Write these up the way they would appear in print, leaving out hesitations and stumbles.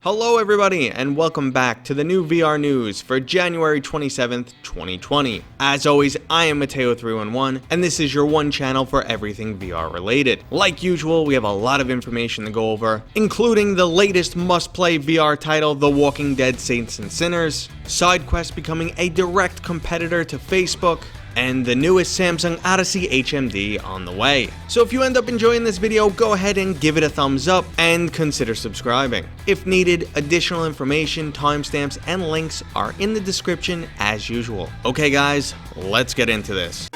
Hello everybody and welcome back to the new VR news for January 27th, 2020. As always, I am Mateo311 and this is your one channel for everything VR related. Like usual, we have a lot of information to go over, including the latest must-play VR title, The Walking Dead Saints and Sinners, SideQuest becoming a direct competitor to Facebook, and the newest Samsung Odyssey HMD on the way. So if you end up enjoying this video, go ahead and give it a thumbs up and consider subscribing. If needed, additional information, timestamps, and links are in the description as usual. Okay guys, let's get into this.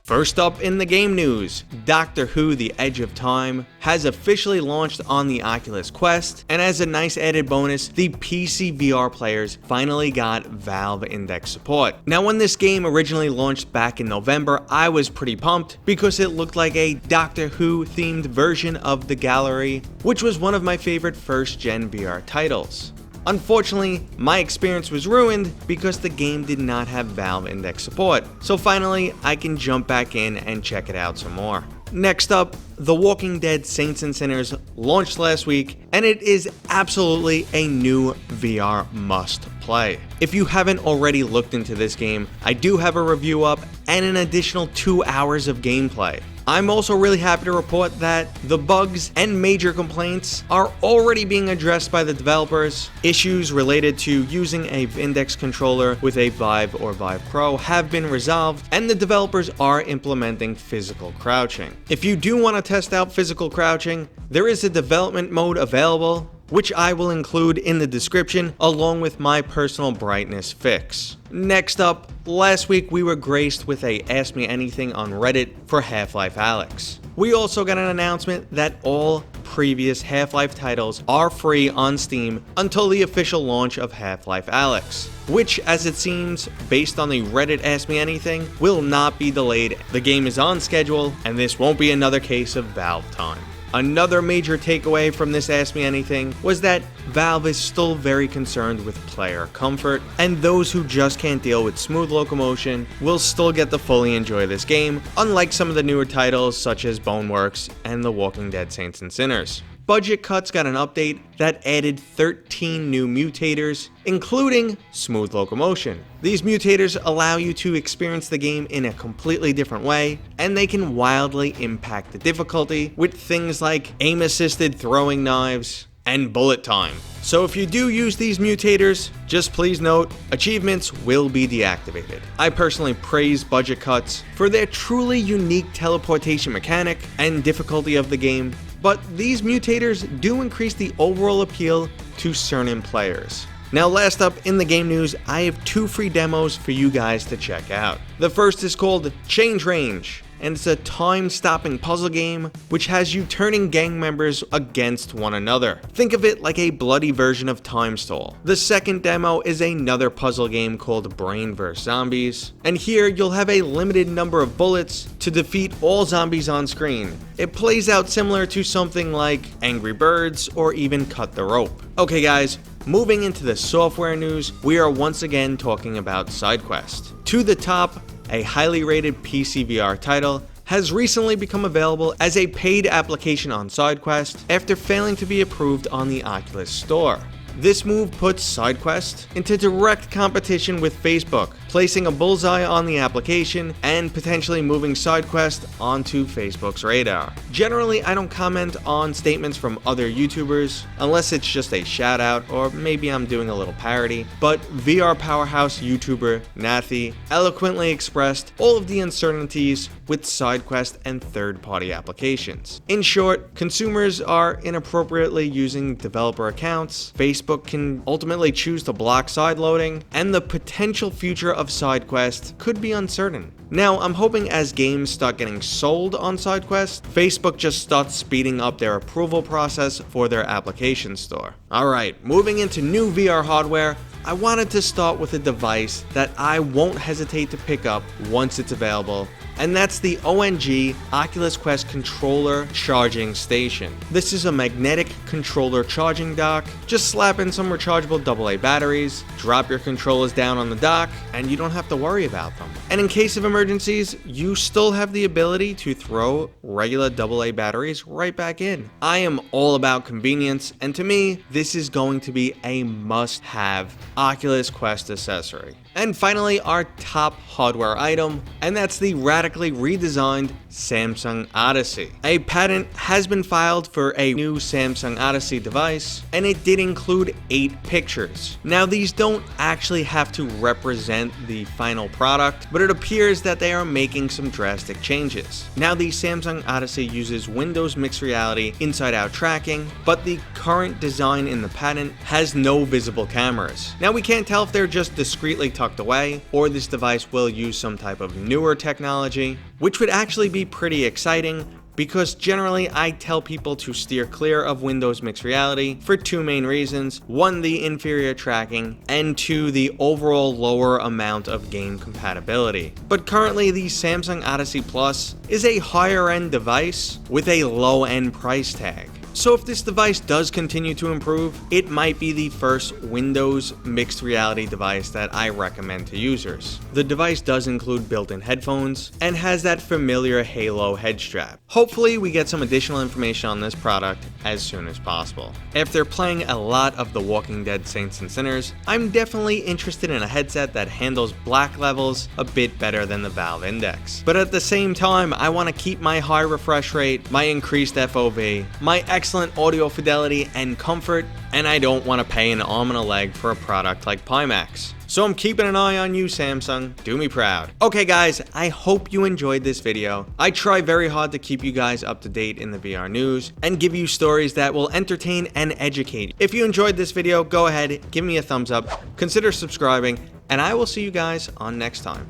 First up in the game news, Doctor Who: The Edge of Time has officially launched on the Oculus Quest, and as a nice added bonus, the PC VR players finally got Valve Index support. Now when this game originally launched back in November, I was pretty pumped because it looked like a Doctor Who themed version of The Gallery, which was one of my favorite first-gen VR titles. Unfortunately, my experience was ruined because the game did not have Valve Index support, so finally I can jump back in and check it out some more. Next up, The Walking Dead Saints and Sinners launched last week, and it is absolutely a new VR must-play. If you haven't already looked into this game, I do have a review up and an additional 2 hours of gameplay. I'm also really happy to report that the bugs and major complaints are already being addressed by the developers. Issues related to using a Index controller with a Vive or Vive Pro have been resolved, and the developers are implementing physical crouching. If you do want to test out physical crouching, there is a development mode available, which I will include in the description along with my personal brightness fix. Next up, last week we were graced with a Ask Me Anything on Reddit for Half-Life Alyx. We also got an announcement that all previous Half-Life titles are free on Steam until the official launch of Half-Life Alyx, which, as it seems, based on the Reddit Ask Me Anything, will not be delayed. The game is on schedule, and this won't be another case of Valve time. Another major takeaway from this Ask Me Anything was that Valve is still very concerned with player comfort, and those who just can't deal with smooth locomotion will still get to fully enjoy this game, unlike some of the newer titles such as Boneworks and The Walking Dead Saints and Sinners. Budget Cuts got an update that added 13 new mutators, including smooth locomotion. These mutators allow you to experience the game in a completely different way, and they can wildly impact the difficulty with things like aim-assisted throwing knives and bullet time. So if you do use these mutators, just please note, achievements will be deactivated. I personally praise Budget Cuts for their truly unique teleportation mechanic and difficulty of the game, but these mutators do increase the overall appeal to certain players. Now last up in the game news, I have 2 free demos for you guys to check out. The first is called Change Range, and it's a time-stopping puzzle game which has you turning gang members against one another. Think of it like a bloody version of Time Stall. The second demo is another puzzle game called Brain vs. Zombies, and here you'll have a limited number of bullets to defeat all zombies on screen. It plays out similar to something like Angry Birds or even Cut the Rope. Okay guys, moving into the software news, we are once again talking about SideQuest. To the top, a highly rated PC VR title has recently become available as a paid application on SideQuest after failing to be approved on the Oculus Store. This move puts SideQuest into direct competition with Facebook, placing a bullseye on the application and potentially moving SideQuest onto Facebook's radar. Generally, I don't comment on statements from other YouTubers unless it's just a shout out or maybe I'm doing a little parody, but VR powerhouse YouTuber Nathi eloquently expressed all of the uncertainties with SideQuest and third-party applications. In short, consumers are inappropriately using developer accounts, Facebook can ultimately choose to block sideloading, and the potential future of SideQuest could be uncertain. Now, I'm hoping as games start getting sold on SideQuest, Facebook just starts speeding up their approval process for their application store. Alright, moving into new VR hardware, I wanted to start with a device that I won't hesitate to pick up once it's available, and that's the ONG Oculus Quest Controller Charging Station. This is a magnetic controller charging dock. Just slap in some rechargeable AA batteries, drop your controllers down on the dock, and you don't have to worry about them. And in case of emergency, emergencies, you still have the ability to throw regular AA batteries right back in. I am all about convenience, and to me, this is going to be a must-have Oculus Quest accessory. And finally, our top hardware item, and that's the radically redesigned Samsung Odyssey. A patent has been filed for a new Samsung Odyssey device, and it did include 8 pictures. Now, these don't actually have to represent the final product, but it appears that they are making some drastic changes. Now, the Samsung Odyssey uses Windows Mixed Reality inside-out tracking, but the current design in the patent has no visible cameras. Now, we can't tell if they're just discreetly tucked away, or this device will use some type of newer technology, which would actually be pretty exciting, because generally I tell people to steer clear of Windows Mixed Reality for 2 main reasons: 1, the inferior tracking, and 2, the overall lower amount of game compatibility. But currently the Samsung Odyssey Plus is a higher end device with a low end price tag. So if this device does continue to improve, it might be the first Windows Mixed Reality device that I recommend to users. The device does include built-in headphones and has that familiar Halo head strap. Hopefully we get some additional information on this product as soon as possible. After playing a lot of The Walking Dead Saints and Sinners, I'm definitely interested in a headset that handles black levels a bit better than the Valve Index. But at the same time, I want to keep my high refresh rate, my increased FOV, my excellent audio fidelity and comfort, and I don't want to pay an arm and a leg for a product like Pimax. So I'm keeping an eye on you, Samsung. Do me proud. Okay guys, I hope you enjoyed this video. I try very hard to keep you guys up to date in the VR news and give you stories that will entertain and educate. If you enjoyed this video, go ahead, give me a thumbs up, consider subscribing, and I will see you guys on next time.